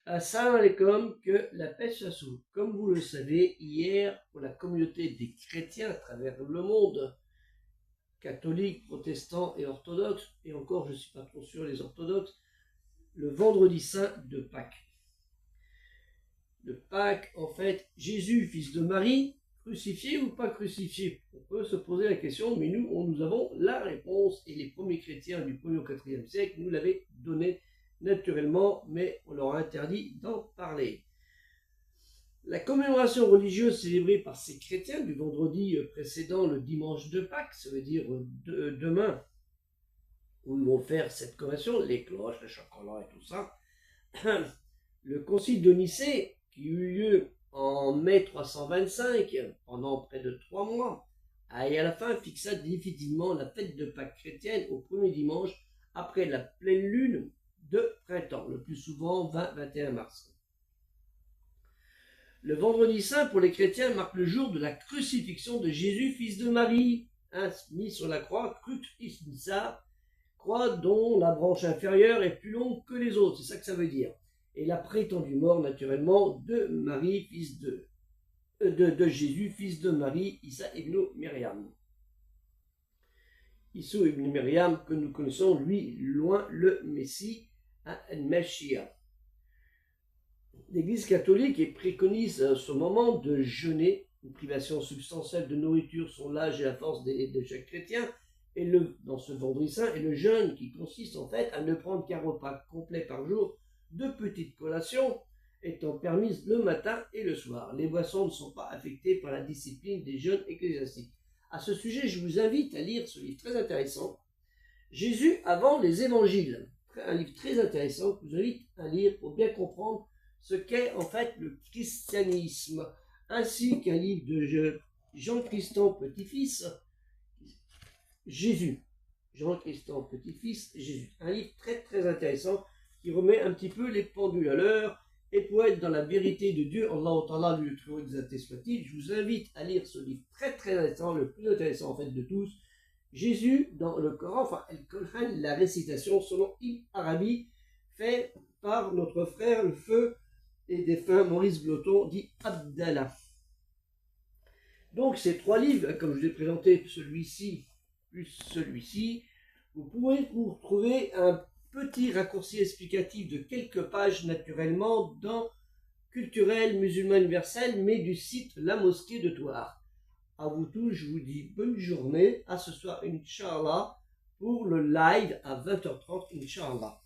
Assalamu alaikum, que la paix soit sur vous. Comme vous le savez, hier, pour la communauté des chrétiens à travers le monde, catholiques, protestants et orthodoxes, et encore je ne suis pas trop sûr les orthodoxes, le vendredi saint de Pâques. De Pâques, en fait, Jésus, fils de Marie, crucifié ou pas crucifié? On peut se poser la question, mais nous avons la réponse, et les premiers chrétiens du 1er au 4e siècle nous l'avaient donnée naturellement, mais on leur a interdit d'en parler. La commémoration religieuse célébrée par ces chrétiens du vendredi précédent le dimanche de Pâques, ça veut dire demain, où ils vont faire cette commémoration, les cloches, le chocolat et tout ça. Le concile de Nicée, qui eut lieu en mai 325, pendant près de 3 mois, et à la fin fixa définitivement la fête de Pâques chrétienne au premier dimanche après la pleine lune de printemps, le plus souvent 20-21 mars. Le vendredi saint pour les chrétiens marque le jour de la crucifixion de Jésus, fils de Marie, mis sur la croix, crucifix missa, croix dont la branche inférieure est plus longue que les autres, c'est ça que ça veut dire. Et la prétendue mort naturellement de Marie, fils de Jésus, fils de Marie, Issa ibn Myriam. Issa ibn Myriam, que nous connaissons, lui, loin le Messie, Meshia. L'Église catholique préconise ce moment de jeûner, une privation substantielle de nourriture sur l'âge et la force de chaque chrétien, et dans ce vendredi saint, et le jeûne qui consiste en fait à ne prendre qu'un repas complet par jour, de petites collations étant permises le matin et le soir. Les boissons ne sont pas affectées par la discipline des jeûnes ecclésiastiques. À ce sujet, je vous invite à lire ce livre très intéressant, Jésus avant les évangiles. Un livre très intéressant que je vous invite à lire pour bien comprendre ce qu'est en fait le christianisme, ainsi qu'un livre de Jean-Christian Petit-Fils, Jésus. Jean-Christian Petit-Fils, Jésus. Un livre très très intéressant qui remet un petit peu les pendules à l'heure, et pour être dans la vérité de Dieu, Allah Ta'ala, lui le très haut exalté soit-il, je vous invite à lire ce livre très très intéressant, le plus intéressant en fait de tous, Jésus dans le Coran, enfin El-Qur'an, la récitation selon Ibn Arabi, fait par notre frère le feu et défunt Maurice Bloton, dit Abdallah. Donc ces trois livres, comme je vous ai présenté celui-ci plus celui-ci, vous pourrez vous retrouver un petit raccourci explicatif de quelques pages naturellement dans Culturel Musulman Universel, mais du site La Mosquée de Thouars. À vous tous, je vous dis bonne journée, à ce soir, Inch'Allah, pour le live à 20h30, Inch'Allah.